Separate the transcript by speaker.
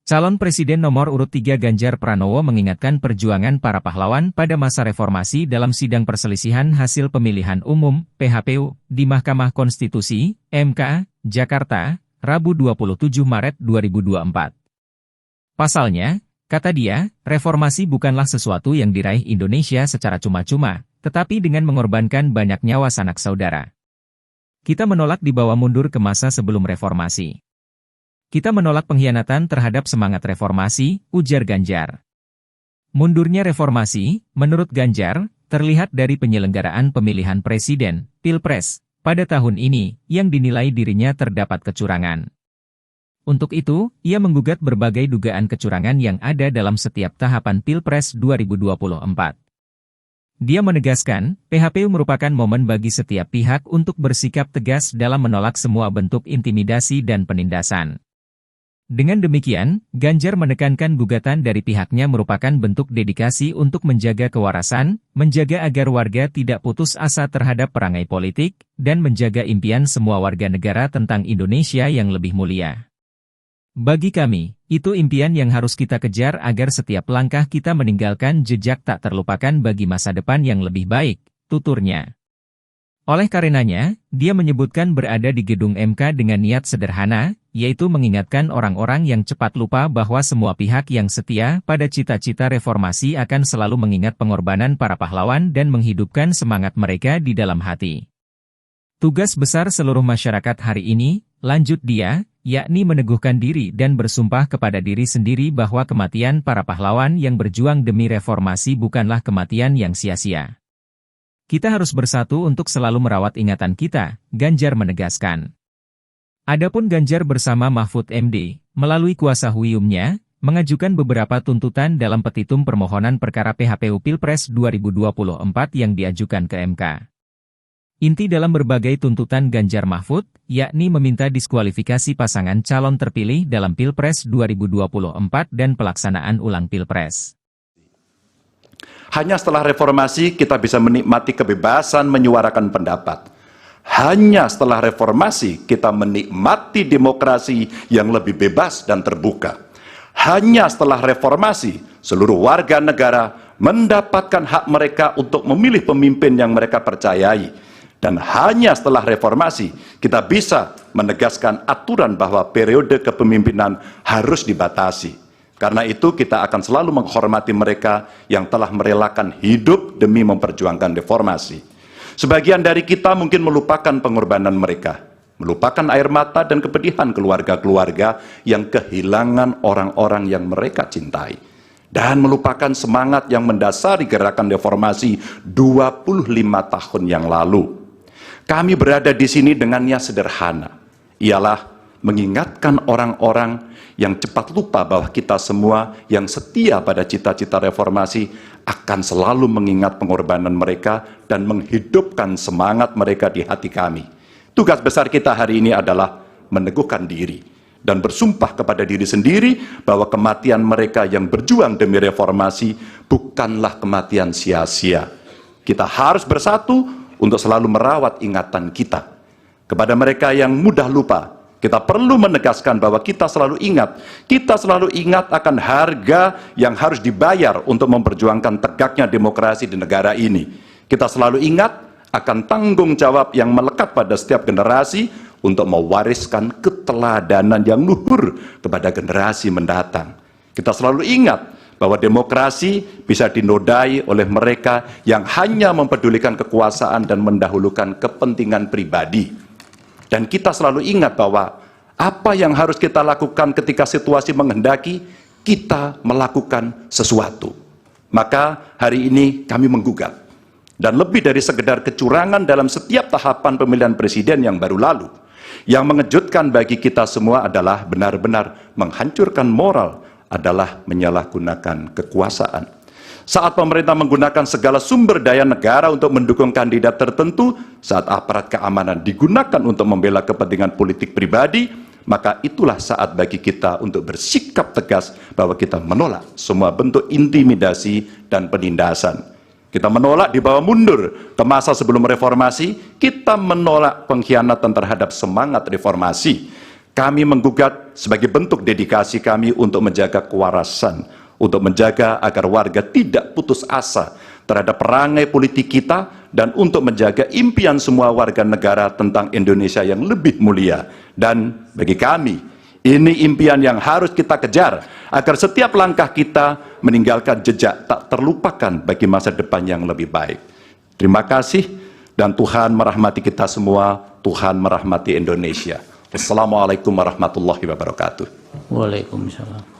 Speaker 1: Calon Presiden nomor urut 3 Ganjar Pranowo mengingatkan perjuangan para pahlawan pada masa reformasi dalam sidang perselisihan hasil pemilihan umum (PHPU) di Mahkamah Konstitusi (MK), Jakarta, Rabu 27 Maret 2024. Pasalnya, kata dia, reformasi bukanlah sesuatu yang diraih Indonesia secara cuma-cuma, tetapi dengan mengorbankan banyak nyawa sanak saudara. Kita menolak dibawa mundur ke masa sebelum reformasi. Kita menolak pengkhianatan terhadap semangat reformasi, ujar Ganjar. Mundurnya reformasi, menurut Ganjar, terlihat dari penyelenggaraan pemilihan presiden, Pilpres, pada tahun ini, yang dinilai dirinya terdapat kecurangan. Untuk itu, ia menggugat berbagai dugaan kecurangan yang ada dalam setiap tahapan Pilpres 2024. Dia menegaskan, PHPU merupakan momen bagi setiap pihak untuk bersikap tegas dalam menolak semua bentuk intimidasi dan penindasan. Dengan demikian, Ganjar menekankan gugatan dari pihaknya merupakan bentuk dedikasi untuk menjaga kewarasan, menjaga agar warga tidak putus asa terhadap perangai politik, dan menjaga impian semua warga negara tentang Indonesia yang lebih mulia. Bagi kami, itu impian yang harus kita kejar agar setiap langkah kita meninggalkan jejak tak terlupakan bagi masa depan yang lebih baik, tuturnya. Oleh karenanya, dia menyebutkan berada di gedung MK dengan niat sederhana, yaitu mengingatkan orang-orang yang cepat lupa bahwa semua pihak yang setia pada cita-cita reformasi akan selalu mengingat pengorbanan para pahlawan dan menghidupkan semangat mereka di dalam hati. Tugas besar seluruh masyarakat hari ini, lanjut dia, yakni meneguhkan diri dan bersumpah kepada diri sendiri bahwa kematian para pahlawan yang berjuang demi reformasi bukanlah kematian yang sia-sia. Kita harus bersatu untuk selalu merawat ingatan kita, Ganjar menegaskan. Adapun Ganjar bersama Mahfud MD, melalui kuasa hukumnya, mengajukan beberapa tuntutan dalam petitum permohonan perkara PHPU Pilpres 2024 yang diajukan ke MK. Inti dalam berbagai tuntutan Ganjar Mahfud, yakni meminta diskualifikasi pasangan calon terpilih dalam Pilpres 2024 dan pelaksanaan ulang Pilpres.
Speaker 2: Hanya setelah reformasi kita bisa menikmati kebebasan menyuarakan pendapat. Hanya setelah reformasi kita menikmati demokrasi yang lebih bebas dan terbuka. Hanya setelah reformasi seluruh warga negara mendapatkan hak mereka untuk memilih pemimpin yang mereka percayai. Dan hanya setelah reformasi kita bisa menegaskan aturan bahwa periode kepemimpinan harus dibatasi. Karena itu kita akan selalu menghormati mereka yang telah merelakan hidup demi memperjuangkan reformasi. Sebagian dari kita mungkin melupakan pengorbanan mereka, melupakan air mata dan kepedihan keluarga-keluarga yang kehilangan orang-orang yang mereka cintai. Dan melupakan semangat yang mendasari gerakan reformasi 25 tahun yang lalu. Kami berada di sini dengan niat sederhana, ialah mengingatkan orang-orang yang cepat lupa bahwa kita semua yang setia pada cita-cita reformasi akan selalu mengingat pengorbanan mereka dan menghidupkan semangat mereka di hati kami. Tugas besar kita hari ini adalah meneguhkan diri dan bersumpah kepada diri sendiri bahwa kematian mereka yang berjuang demi reformasi bukanlah kematian sia-sia. Kita harus bersatu untuk selalu merawat ingatan kita. Kepada mereka yang mudah lupa, kita perlu menegaskan bahwa kita selalu ingat akan harga yang harus dibayar untuk memperjuangkan tegaknya demokrasi di negara ini. Kita selalu ingat akan tanggung jawab yang melekat pada setiap generasi untuk mewariskan keteladanan yang luhur kepada generasi mendatang. Kita selalu ingat bahwa demokrasi bisa dinodai oleh mereka yang hanya mempedulikan kekuasaan dan mendahulukan kepentingan pribadi. Dan kita selalu ingat bahwa apa yang harus kita lakukan ketika situasi menghendaki, kita melakukan sesuatu. Maka hari ini kami menggugat. Dan lebih dari sekedar kecurangan dalam setiap tahapan pemilihan presiden yang baru lalu. Yang mengejutkan bagi kita semua adalah benar-benar menghancurkan moral, adalah menyalahgunakan kekuasaan. Saat pemerintah menggunakan segala sumber daya negara untuk mendukung kandidat tertentu, saat aparat keamanan digunakan untuk membela kepentingan politik pribadi, maka itulah saat bagi kita untuk bersikap tegas bahwa kita menolak semua bentuk intimidasi dan penindasan. Kita menolak dibawa mundur ke masa sebelum reformasi, kita menolak pengkhianatan terhadap semangat reformasi. Kami menggugat sebagai bentuk dedikasi kami untuk menjaga kewarasan, untuk menjaga agar warga tidak putus asa terhadap perangai politik kita, dan untuk menjaga impian semua warga negara tentang Indonesia yang lebih mulia. Dan bagi kami, ini impian yang harus kita kejar, agar setiap langkah kita meninggalkan jejak tak terlupakan bagi masa depan yang lebih baik. Terima kasih, dan Tuhan merahmati kita semua, Tuhan merahmati Indonesia. Wassalamualaikum warahmatullahi wabarakatuh.
Speaker 3: Waalaikumsalam.